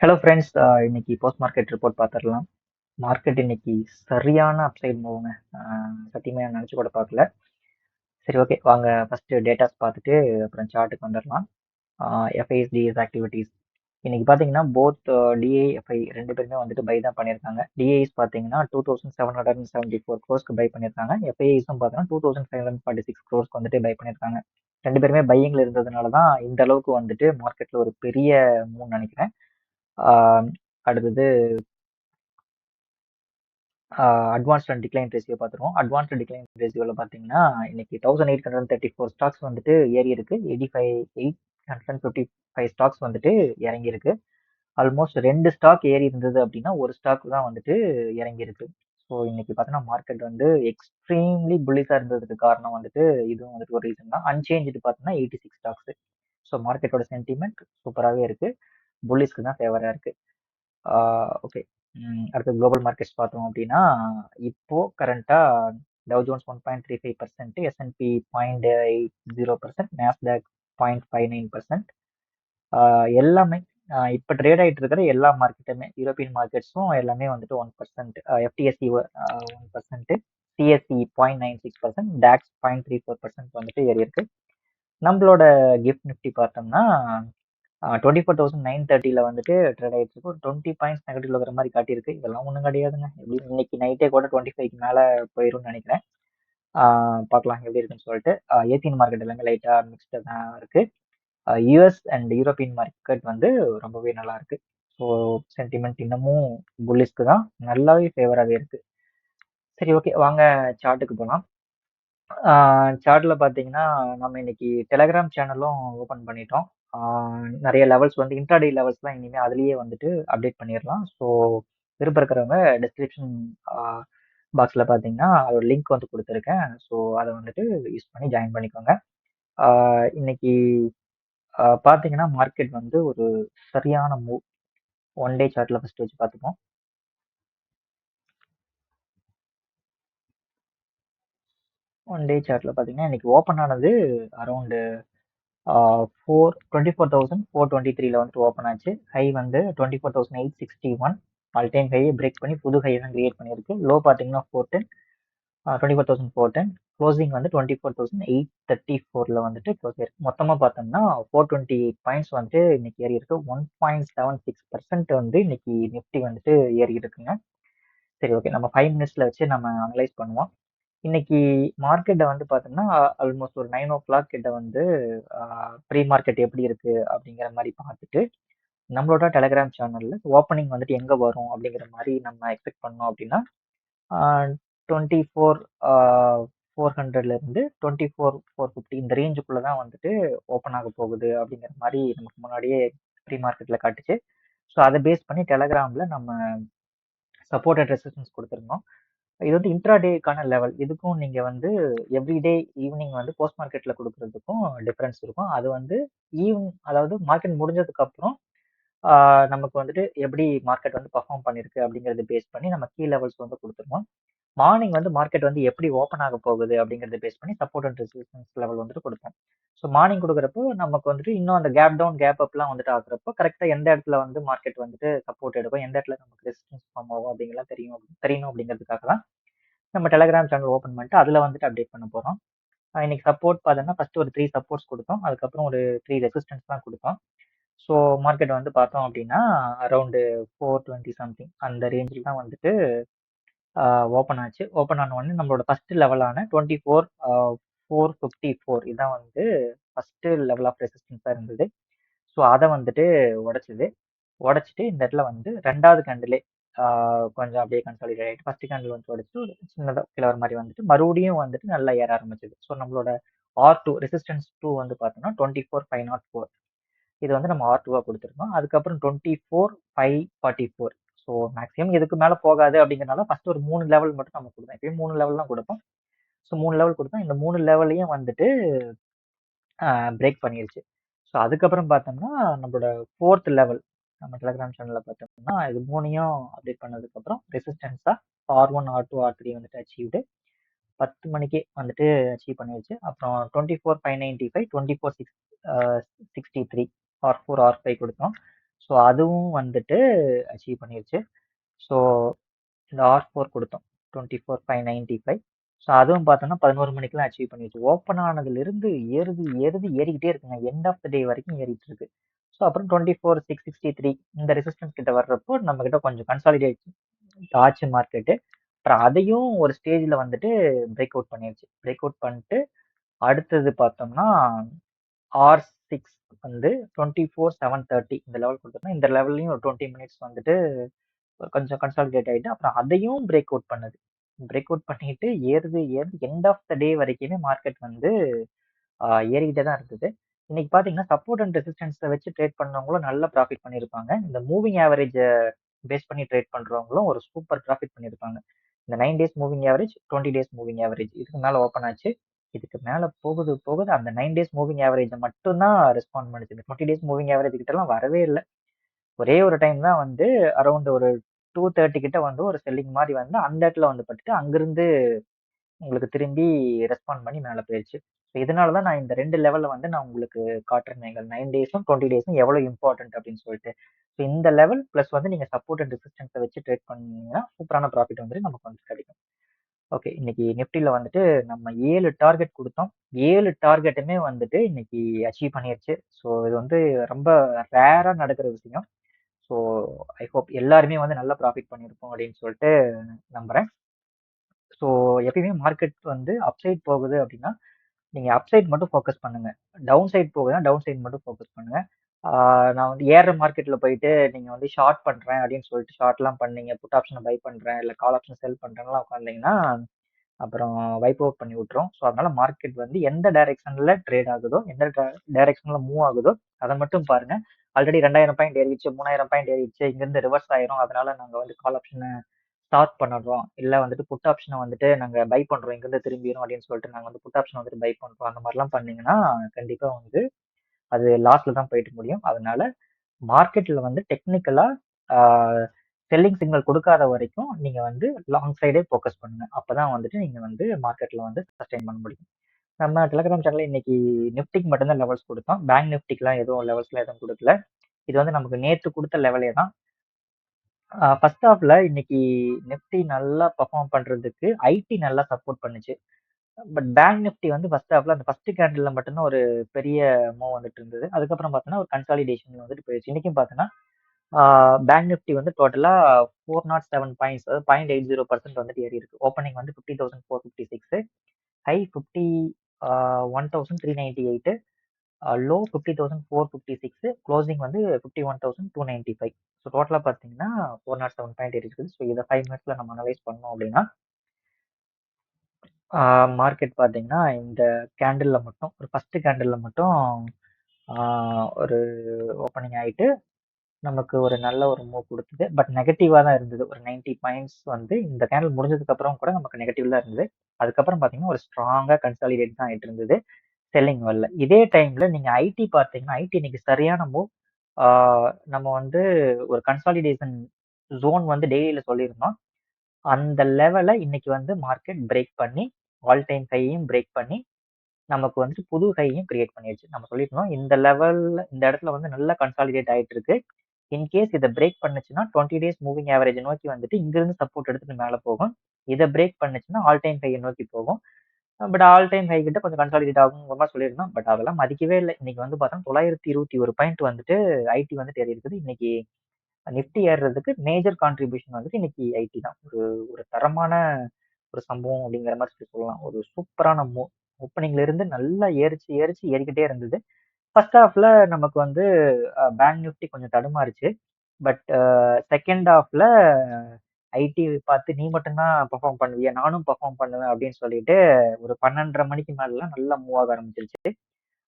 Hello friends, இன்னைக்கு post market report பார்த்துடலாம். Market இன்னைக்கு சரியான அப்சைட் மூவ்ங்க. சத்தியமா நினச்சி கூட பார்க்கல. சரி, ஓகே, வாங்க ஃபர்ஸ்ட் டேட்டாஸ் பார்த்துட்டு அப்புறம் சார்ட்டுக்கு வந்துடலாம். எஃப்ஐஎஸ் டிஎஸ் ஆக்டிவிட்டீஸ் இன்னைக்கு பார்த்தீங்கன்னா போத் டிஏ எஃப்ஐ ரெண்டு பேருமே வந்துட்டு பை தான் பண்ணியிருக்காங்க. டிஏஸ் பார்த்தீங்கன்னா 2774 க்ரோஸ்க்கு பை பண்ணியிருக்காங்க. எஃப்ஐஎஸும் பார்த்தீங்கன்னா 2546 க்ரோஸ்க்கு வந்துட்டு பை பண்ணியிருக்காங்க. ரெண்டு பேருமே பையிங்ல இருந்ததுனால தான் இந்த அளவுக்கு வந்துட்டு மார்க்கெட்ல ஒரு பெரிய மூவ் நினைக்கிறேன். ஆஹ் அடுத்தது அட்வான்ஸ்ட் அண்ட் டிக்ளைன் ரேஷியோ பார்த்துருவோம். அட்வான்ஸ்டு டிக்ளைன் ரேஷியோவில் பார்த்தீங்கன்னா இன்னைக்கு 1834 ஸ்டாக்ஸ் வந்துட்டு ஏறி இருக்கு. 855 ஸ்டாக்ஸ் வந்துட்டு இறங்கி இருக்கு. ஆல்மோஸ்ட் 2 ஸ்டாக் ஏறி இருந்தது அப்படின்னா ஒரு ஸ்டாக் தான் வந்துட்டு இறங்கி இருக்கு. ஸோ இன்னைக்கு பார்த்தீங்கன்னா மார்க்கெட் வந்து எக்ஸ்ட்ரீம்லி புல்லிஸாக இருந்ததுக்கு காரணம் வந்துட்டு இதுவும் வந்துட்டு ஒரு ரீசன் தான். அன்சேஞ்சு பார்த்தீங்கன்னா 86 ஸ்டாக்ஸ். ஸோ மார்க்கெட்டோட சென்டிமெண்ட் சூப்பராகவே இருக்கு. புல்லிஸ்க்கு தான் ஃபேவராக இருக்கு. ஓகே, அடுத்து குளோபல் மார்க்கெட்ஸ் பார்த்தோம் அப்படின்னா இப்போ கரண்ட்டாக டவ் ஜோன்ஸ் 1.35%, S&P 0.80%, நாஸ்டாக் 0.59%. எல்லாமே இப்போ ட்ரேட் ஆகிட்டு இருக்கிற எல்லா மார்க்கெட்டுமே யூரோப்பியன் மார்க்கெட்ஸும் எல்லாமே வந்துட்டு 1%, எஃப்டிஎஸ்சி 1%, சிஎஸ்சி 0.96%, டாக்ஸ் 0.34% வந்துட்டு ஏறி இருக்கு. நம்மளோட கிஃப்ட் நிஃப்டி பார்த்தோம்னா 24,930 வந்துட்டு ட்ரேட் ஆகிட்டு இருக்கு. ஒரு 20 பாயிண்ட்ஸ் நெகட்டிவ்ல வர மாதிரி காட்டியிருக்கு. இதெல்லாம் ஒன்றும் கிடையாதுங்க. எப்படி இன்னைக்கு நைட்டே கூட 25க்கு மேலே போயிரும்னு நினைக்கிறேன். பார்க்கலாம் எப்படி இருக்குன்னு சொல்லிட்டு. ஏசியன் மார்க்கெட் எல்லாமே லைட்டாக மிக்ஸ்டாக தான் இருக்கு. யூஎஸ் அண்ட் யூரோப்பியன் மார்க்கெட் வந்து ரொம்பவே நல்லா இருக்கு. ஸோ சென்டிமெண்ட் இன்னமும் புல்லிஸ்க்கு தான் நல்லாவே ஃபேவராகவே இருக்கு. சரி, ஓகே, வாங்க சார்ட்டுக்கு போகலாம். சார்ட்ல பார்த்தீங்கன்னா நம்ம இன்னைக்கு டெலகிராம் சேனலும் ஓப்பன் பண்ணிட்டோம். நிறைய லெவல்ஸ் வந்து இன்ட்ராடே லெவல்ஸ்லாம் இனிமேல் அதுலேயே வந்துட்டு அப்டேட் பண்ணிடலாம். ஸோ விருப்பம் இருக்கிறவங்க டிஸ்கிரிப்ஷன் பாக்ஸில் பார்த்தீங்கன்னா அதோட லிங்க் வந்து கொடுத்துருக்கேன். ஸோ அதை வந்துட்டு யூஸ் பண்ணி ஜாயின் பண்ணிக்கோங்க. இன்னைக்கு பார்த்தீங்கன்னா மார்க்கெட் வந்து ஒரு சரியான மூவ். ஒன் டே சார்ட்ல ஃபர்ஸ்ட் வச்சு பார்த்துப்போம். ஒன் டே சார்ட்ல பார்த்தீங்கன்னா இன்னைக்கு ஓப்பன் ஆனது அரௌண்டு 24,423 வந்துட்டு ஓப்பன் ஆச்சு. ஹை வந்து 24,861. ஆல் டைம் ஹையை பிரேக் பண்ணி புது ஹை தான் கிரியேட் பண்ணியிருக்கு. லோ பார்த்தீங்கன்னா 24,410. க்ளோசிங் வந்து 24,834 வந்துட்டு க்ளோஸ் ஆயிருக்கு. மொத்தமாக பார்த்தோம்னா 428 பாயிண்ட்ஸ் வந்துட்டு இன்னைக்கு ஏறி இருக்கு. 1.76% வந்து இன்னைக்கு நிஃப்டி வந்துட்டு ஏறி இருக்குங்க. சரி, ஓகே, நம்ம 5 மினிட்ஸ்ல வச்சு நம்ம அனலைஸ் பண்ணுவோம். இன்னைக்கு மார்க்கெட்டை வந்து பார்த்தோம்னா ஆல்மோஸ்ட் ஒரு 9 o'clock கிட்ட வந்து ப்ரீ மார்க்கெட் எப்படி இருக்கு அப்படிங்கிற மாதிரி பார்த்துட்டு நம்மளோட டெலகிராம் சேனல்ல ஓப்பனிங் வந்துட்டு எங்க வரும் அப்படிங்கிற மாதிரி நம்ம எக்ஸ்பெக்ட் பண்ணோம் அப்படின்னா 24,400 இருந்து 24,450 இந்த ரேஞ்சுக்குள்ள தான் வந்துட்டு ஓப்பன் ஆக போகுது அப்படிங்கிற மாதிரி நமக்கு முன்னாடியே ப்ரீ மார்க்கெட்ல காட்டுச்சு. ஸோ அதை பேஸ் பண்ணி டெலகிராம்ல நம்ம சப்போர்ட் அண்ட் ரெசிஸ்டன்ஸ் கொடுத்துருந்தோம். இது வந்து இன்ட்ராடேக்கான லெவல். இதுக்கும் நீங்க வந்து எவ்ரிடே ஈவினிங் வந்து போஸ்ட் மார்க்கெட்ல கொடுக்கறதுக்கும் டிஃபரன்ஸ் இருக்கும். அது வந்து அதாவது மார்க்கெட் முடிஞ்சதுக்கு அப்புறம் நமக்கு வந்துட்டு எப்படி மார்க்கெட் வந்து பர்ஃபார்ம் பண்ணிருக்கு அப்படிங்கறத பேஸ் பண்ணி நம்ம கீ லெவல்ஸ் வந்து கொடுத்துருவோம். மார்னிங் வந்து மார்க்கெட் வந்து எப்படி ஓப்பன் ஆக போகுது அப்படிங்கறத பேஸ் பண்ணி சப்போர்ட் அண்ட் ரெசிஸ்டன்ஸ் லெவல் வந்துட்டு கொடுப்போம். ஸோ மார்னிங் கொடுக்குறப்போ நமக்கு வந்துட்டு இன்னும் அந்த கேப் டவுன் கேப் அப்லாம் வந்துட்டு ஆகுறப்போ கரெக்டாக எந்த இடத்துல வந்து மார்க்கெட் வந்துட்டு சப்போர்ட் எடுக்கும், எந்த இடத்துல நமக்கு ரெசிஸ்டன்ஸ் ஃபார்ம் ஆகும் அப்படிங்கலாம் தெரியணும் அப்படிங்கிறதுக்காக தான் நம்ம டெலகிராம் சேனல் ஓப்பன் பண்ணிட்டு அதில் வந்துட்டு அப்டேட் பண்ண போகிறோம். இன்னைக்கு சப்போர்ட் பார்த்தோம்னா ஃபர்ஸ்ட் ஒரு 3 சப்போர்ட்ஸ் கொடுத்தோம். அதுக்கப்புறம் ஒரு 3 ரெசிஸ்டன்ஸ் தான் கொடுத்தோம். ஸோ மார்க்கெட் வந்து பார்த்தோம் அப்படின்னா அரௌண்டு 420 சம்திங் அந்த ரேஞ்சில் தான் வந்துட்டு ஓப்பன் ஆச்சு. ஓப்பன் ஆன உடனே நம்மளோட ஃபர்ஸ்ட் லெவலான 24,454 இதான் வந்து ஃபர்ஸ்ட் லெவல் ஆஃப் ரெசிஸ்டன்ஸாக இருந்தது. ஸோ அதை வந்துட்டு உடைச்சிது. உடைச்சிட்டு இந்த இடத்துல வந்து ரெண்டாவது கேண்டிலே கொஞ்சம் அப்படியே கன்சாலிடேட் ஆகிட்டு ஃபர்ஸ்ட் கேண்டில் வந்து உடைச்சிட்டு ஒரு சின்னதாக கிளவர் மாதிரி வந்துட்டு மறுபடியும் வந்துட்டு நல்லா ஏற ஆரம்பிச்சது. ஸோ நம்மளோட R2 ரெசிஸ்டன்ஸ் 2 வந்து பார்த்தோம்னா 24,504. இது வந்து நம்ம R2-ஆ கொடுத்துருக்கோம். அதுக்கப்புறம் 24,544. ஸோ மேக்ஸிமம் இதுக்கு மேலே போகாது அப்படிங்கிறனால ஃபர்ஸ்ட் ஒரு 3 லெவல் மட்டும் நம்ம கொடுத்தோம். எப்பயும் 3 லெவல் தான் கொடுப்போம். ஸோ 3 லெவல் கொடுத்தோம். இந்த 3 லெவலையும் வந்துட்டு பிரேக் பண்ணிருச்சு. ஸோ அதுக்கப்புறம் பார்த்தோம்னா நம்மளோட 4th லெவல் நம்ம டெலகிராம் சேனலில் பார்த்தோம்னா இது 3ஐயும் அப்டேட் பண்ணதுக்கப்புறம் ரெசிஸ்டன்ஸாக R1, R2, R3 வந்துட்டு அச்சீவ்டு 10 மணிக்கே வந்துட்டு அச்சீவ் பண்ணிருச்சு. அப்புறம் 24,595, 24,663 R4, R5 கொடுத்தோம். ஸோ ஸோ அதுவும் வந்துட்டு அச்சீவ் பண்ணிருச்சு. ஸோ இந்த R4 கொடுத்தோம் 24,595. ஸோ அதுவும் பார்த்தோம்னா 11 மணிக்கெல்லாம் அச்சீவ் பண்ணிருச்சு. ஓப்பன் ஆனதுலேருந்து ஏறுது ஏறுது ஏறிக்கிட்டே இருக்குங்க. எண்ட் ஆஃப் த டே வரைக்கும் ஏறிட்டு இருக்கு. ஸோ அப்புறம் 24,663 இந்த ரெசிஸ்டன்ஸ் கிட்ட வர்றப்போ நம்ம கிட்ட கொஞ்சம் கன்சாலிடேட் ஆச்சு மார்க்கெட்டு. அப்புறம் அதையும் ஒரு ஸ்டேஜ்ல வந்துட்டு பிரேக் அவுட் பண்ணிருச்சு. பிரேக் அவுட் பண்ணிட்டு அடுத்தது பார்த்தோம்னா R6 வந்து 24,730 இந்த லெவல் கொடுத்தோம்னா இந்த லெவல்லையும் ஒரு 20 மினிட்ஸ் வந்துட்டு கொஞ்சம் கன்சாலிடேட் ஆயிட்டு அப்புறம் அதையும் பிரேக் அவுட் பண்ணுது. பிரேக் அவுட் பண்ணிட்டு ஏறுது ஏறுது எண்ட் ஆஃப் த டே வரைக்குமே மார்க்கெட் வந்து ஏறிக்கிட்டே தான் இருந்தது. இன்னைக்கு பார்த்தீங்கன்னா சப்போர்ட் அண்ட் ரெசிஸ்டன்ஸை வச்சு ட்ரேட் பண்ணவங்களும் நல்ல ப்ராஃபிட் பண்ணியிருப்பாங்க. இந்த மூவிங் ஆவரேஜை பேஸ் பண்ணி ட்ரேட் பண்றவங்களும் ஒரு சூப்பர் ப்ராஃபிட் பண்ணியிருப்பாங்க. இந்த 9 days moving average, 20 days moving average இதுக்கு மேல ஓப்பன் ஆச்சு. இதுக்கு மேல போகுது போகுது அந்த 9 டேஸ் மூவிங் ஆவரேஜை மட்டும் தான் ரெஸ்பாண்ட் பண்ணுச்சு. இந்த 20 டேஸ் மூவிங் ஆவரேஜ் கிட்ட எல்லாம் வரவே இல்லை. ஒரே ஒரு டைம் தான் வந்து அரௌண்ட் ஒரு 230 கிட்ட வந்து ஒரு செல்லிங் மாதிரி வந்து அந்த இடத்துல வந்து பட்டுட்டு அங்கிருந்து உங்களுக்கு திரும்பி ரெஸ்பாண்ட் பண்ணி மேலே போயிடுச்சு. ஸோ இதனால தான் நான் இந்த 2 லெவல்ல வந்து நான் உங்களுக்கு காட்டுறேன். எங்கள் 9 டேஸும் 20 டேஸும் எவ்வளோ இம்பார்ட்டன்ட் அப்படின்னு சொல்லிட்டு. ஸோ இந்த லெவல் ப்ளஸ் வந்து நீங்கள் சப்போர்ட் அண்ட் ரெசிஸ்டன்ஸை வச்சு ட்ரேட் பண்ணீங்கன்னா சூப்பரான ப்ராஃபிட் வந்துட்டு நமக்கு வந்து கிடைக்கும். ஓகே, இன்னைக்கு நிஃப்டியில் வந்துட்டு நம்ம 7 டார்கெட் கொடுத்தோம். 7 டார்கெட்டுமே வந்துட்டு இன்னைக்கு அச்சீவ் பண்ணிருச்சு. ஸோ இது வந்து ரொம்ப ரேராக நடக்கிற விஷயம். ஸோ ஐ ஹோப் எல்லாருமே வந்து நல்ல ப்ராஃபிட் பண்ணியிருப்போம் அப்படின்னு சொல்லிட்டு நம்புறேன். ஸோ எப்பயுமே மார்க்கெட் வந்து அப்சைட் போகுது அப்படின்னா நீங்கள் அப்சைட் மட்டும் ஃபோக்கஸ் பண்ணுங்க. டவுன் சைட் போகுதுன்னா டவுன் சைட் மட்டும் ஃபோக்கஸ் பண்ணுங்க. நான் வந்து ஏறுற மார்க்கெட்டில் போயிட்டு நீங்கள் வந்து ஷார்ட் பண்ணுறேன் அப்படின்னு சொல்லிட்டு ஷார்ட்லாம் பண்ணீங்க, புட் ஆப்ஷனை பை பண்ணுறேன் இல்லை கால் ஆப்ஷன் செல் பண்ணுறேன்லாம் உட்காந்தீங்கன்னா அப்புறம் வைப் அவுட் பண்ணி விட்டுரும். ஸோ அதனால மார்க்கெட் வந்து எந்த டைரெக்ஷனில் ட்ரேட் ஆகுதோ எந்த டைரெக்ஷனில் மூவ் ஆகுதோ அதை மட்டும் பாருங்க. ஆல்ரெடி 2000 பாயிண்ட் ஏறிடுச்சு, 3000 பாயிண்ட் ஏறிடுச்சு, இங்கேருந்து ரிவர்ஸ் ஆயிரும், அதனால நாங்கள் வந்து கால் ஆப்ஷனை ஸ்டார்ட் பண்ணுறோம், இல்லை வந்துட்டு புட் ஆப்ஷனை வந்துட்டு நாங்கள் பை பண்ணுறோம், இங்கேருந்து திரும்பிடும் அப்படின்னு சொல்லிட்டு நாங்கள் வந்து புட் ஆப்ஷன் வந்துட்டு பை பண்ணுறோம், அந்த மாதிரிலாம் பண்ணீங்கன்னா கண்டிப்பாக வந்து அது லாஸ்ல தான் போயிட்டு முடியும். அதனால மார்க்கெட்டில் வந்து டெக்னிக்கலாக செல்லிங் சிக்னல் கொடுக்காத வரைக்கும் நீங்கள் வந்து லாங் சைடே ஃபோக்கஸ் பண்ணுங்க. அப்பதான் வந்துட்டு நீங்கள் வந்து மார்க்கெட்டில் வந்து சஸ்டெயின் பண்ண முடியும். நம்ம டெலிகிராம் சேனல்ல இன்னைக்கு நிஃப்டிக்கு மட்டும்தான் லெவல்ஸ் கொடுத்தோம். பேங்க் நிஃப்டிக்குலாம் எதுவும் லெவல்ஸ்ல எதுவும் கொடுக்கல. இது வந்து நமக்கு நேற்று கொடுத்த லெவலே தான். ஃபர்ஸ்ட் ஹாஃப்ல இன்னைக்கு நிஃப்டி நல்லா பெர்ஃபார்ம் பண்றதுக்கு ஐடி நல்லா சப்போர்ட் பண்ணுச்சு. பட் பேங்க் நிஃப்டி வந்து ஃபர்ஸ்ட் ஹாஃப்ல அந்த ஃபர்ஸ்ட் கேண்டில்ல மட்டும்தான் ஒரு பெரிய மூவ் வந்துட்டு இருந்தது. அதுக்கப்புறம் பார்த்தோன்னா ஒரு கன்சாலிடேஷன் வந்துட்டு போயிடுச்சு. இன்னைக்கும் பார்த்தோன்னா பேங்க் நிஃப்டி வந்து டோட்டலா 407 பாயிண்ட்ஸ், அதாவது 0.80% வந்துட்டு ஏறி இருக்கு. ஓப்பனிங் வந்து 50,456, ஹை 51,398, லோ 50,456, க்ளோசிங் வந்து 51,295. ஸோ டோட்டலாக பார்த்தீங்கன்னா 407 பாயிண்ட் இருக்குது. ஸோ இதை 5 மினிட்ஸ்ல நம்ம அனலைஸ் பண்ணோம் அப்படின்னா மார்க்கெட் பார்த்தீங்கன்னா இந்த கேண்டில்ல மட்டும் ஒரு ஃபர்ஸ்ட் கேண்டில்ல மட்டும் ஒரு ஓப்பனிங் ஆயிட்டு நமக்கு ஒரு நல்ல ஒரு மூவ் கொடுத்தது. பட் நெகட்டிவாக தான் இருந்தது. ஒரு 90 பாயிண்ட்ஸ் வந்து இந்த கேண்டில் முடிஞ்சதுக்கு அப்புறம் கூட நமக்கு நெகட்டிவ் தான் இருந்தது. அதுக்கப்புறம் பார்த்தீங்கன்னா ஒரு ஸ்ட்ராங்காக கன்சாலிடேட் தான் ஆயிட்டு இருந்தது. செல்லிங் வரல. இதே டைம்ல நீங்க ஐடி பார்த்தீங்கன்னா ஐடி இன்னைக்கு சரியான மூவ். நம்ம வந்து ஒரு கன்சாலிடேஷன் ஜோன் வந்து டெய்லியில சொல்லியிருந்தோம். அந்த லெவலை இன்னைக்கு வந்து மார்க்கெட் பிரேக் பண்ணி ஆல் டைம் ஹையையும் பிரேக் பண்ணி நமக்கு வந்து புது ஹையும் கிரியேட் பண்ணிடுச்சு. நம்ம சொல்லியிருந்தோம் இந்த லெவல்ல இந்த இடத்துல வந்து நல்லா கன்சாலிடேட் ஆயிட்டு இருக்கு. இன்கேஸ் இதை பிரேக் பண்ணுச்சுன்னா 20 டேஸ் மூவிங் ஆவரேஜ் நோக்கி வந்துட்டு இங்கிருந்து சப்போர்ட் எடுத்துட்டு மேலே போகும். இதை பிரேக் பண்ணுச்சுன்னா ஆல் டைம் ஹையை நோக்கி போகும். பட் ஆல் டைம் ஹை கிட்ட கொஞ்சம் கன்சாலிடேட் ஆகுங்கிற மாதிரி சொல்லியிருந்தோம். பட் அதெல்லாம் மதிக்கவே இல்லை. இன்னைக்கு வந்து பார்த்தா 921 பாயிண்ட் வந்துட்டு ஐடி வந்துட்டு ஏறி இருக்குது. இன்னைக்கு நிஃப்டி ஏறுறதுக்கு மேஜர் கான்ட்ரிபியூஷன் வந்துட்டு இன்னைக்கு ஐடி தான். ஒரு ஒரு தரமான ஒரு சம்பவம் அப்படிங்கிற மாதிரி சொல்லலாம். ஒரு சூப்பரான ஓப்பனிங்ல இருந்து நல்லா ஏறிச்சு ஏறிச்சு ஏறிக்கிட்டே இருந்தது. ஃபர்ஸ்ட் ஹாஃப்ல நமக்கு வந்து பேங்க் நிஃப்டி கொஞ்சம் தடுமாறுச்சு. பட் செகண்ட் ஹாஃப்ல ஐடி பார்த்து நீ மட்டும்தான் பெர்ஃபார்ம் பண்ணுவியா, நானும் பெர்ஃபார்ம் பண்ணுவேன் அப்படின்னு சொல்லிட்டு ஒரு 12:30 மணிக்கு மேலாம் நல்லா மூவ் ஆக ஆரம்பிச்சிருச்சு.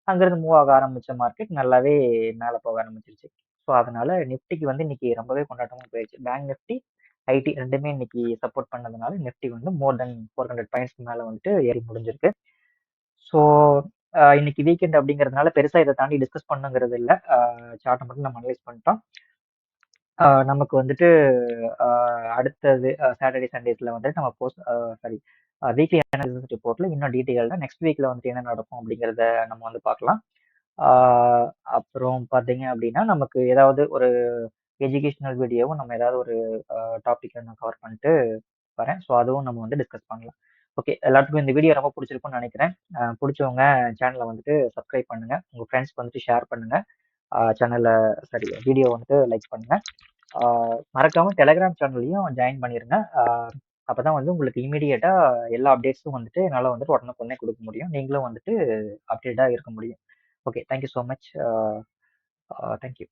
அங்கிருந்து மூவ் ஆக ஆரம்பிச்ச மார்க்கெட் நல்லாவே மேலே போக ஆரம்பிச்சிருச்சு. ஸோ அதனால நிஃப்டிக்கு வந்து இன்னைக்கு ரொம்பவே கொண்டாட்டமா போயிடுச்சு. பேங்க் நிஃப்டி ஐடி ரெண்டுமே இன்னைக்கு சப்போர்ட் பண்ணதுனால நிஃப்டி வந்து மோர் தென் 400 பாயிண்ட்ஸ்க்கு மேலே வந்துட்டு ஏறி முடிஞ்சிருக்கு. ஸோ இன்னைக்கு வீக்கெண்ட் அப்படிங்கிறதுனால பெருசா இதை தாண்டி டிஸ்கஸ் பண்ணுங்கிறது இல்லை. சார்ட்டை மட்டும் நம்ம அனலைஸ் பண்ணிட்டோம். நமக்கு வந்துட்டு அடுத்தது சாட்டர்டே சண்டேஸ்ல வந்துட்டு நம்ம சாரி வீக்லி அனாலிசிஸ் ரிப்போர்ட்ல இன்னும் டீட்டெயில்டா நெக்ஸ்ட் வீக்ல வந்துட்டு என்ன நடக்கும் அப்படிங்கிறத நம்ம வந்து பார்க்கலாம். ஆஹ் அப்புறம் பார்த்தீங்க அப்படின்னா நமக்கு ஏதாவது ஒரு எஜுகேஷனல் வீடியோவும் நம்ம ஏதாவது ஒரு டாப்பிக்கை நான் கவர் பண்ணிட்டு வரேன். ஸோ அதுவும் நம்ம வந்து டிஸ்கஸ் பண்ணலாம். ஓகே, எல்லாத்துக்கும் இந்த வீடியோ ரொம்ப பிடிச்சிருக்கும்னு நினைக்கிறேன். பிடிச்சவங்க சேனலை வந்துட்டு சப்ஸ்கிரைப் பண்ணுங்க, உங்க ஃப்ரெண்ட்ஸ்க்கு வந்துட்டு ஷேர் பண்ணுங்க, சேனலை சாரி வீடியோ வந்துட்டு லைக் பண்ணுங்க. மறக்காம டெலகிராம் சேனல்லையும் ஜாயின் பண்ணிருங்க. அப்பதான் வந்து உங்களுக்கு இமீடியட்டா எல்லா அப்டேட்ஸும் வந்துட்டு என்னால் வந்துட்டு உடனுக்குடனே கொடுக்க முடியும். நீங்களும் வந்துட்டு அப்டேட்டா இருக்க முடியும். Okay, thank you so much. Thank you.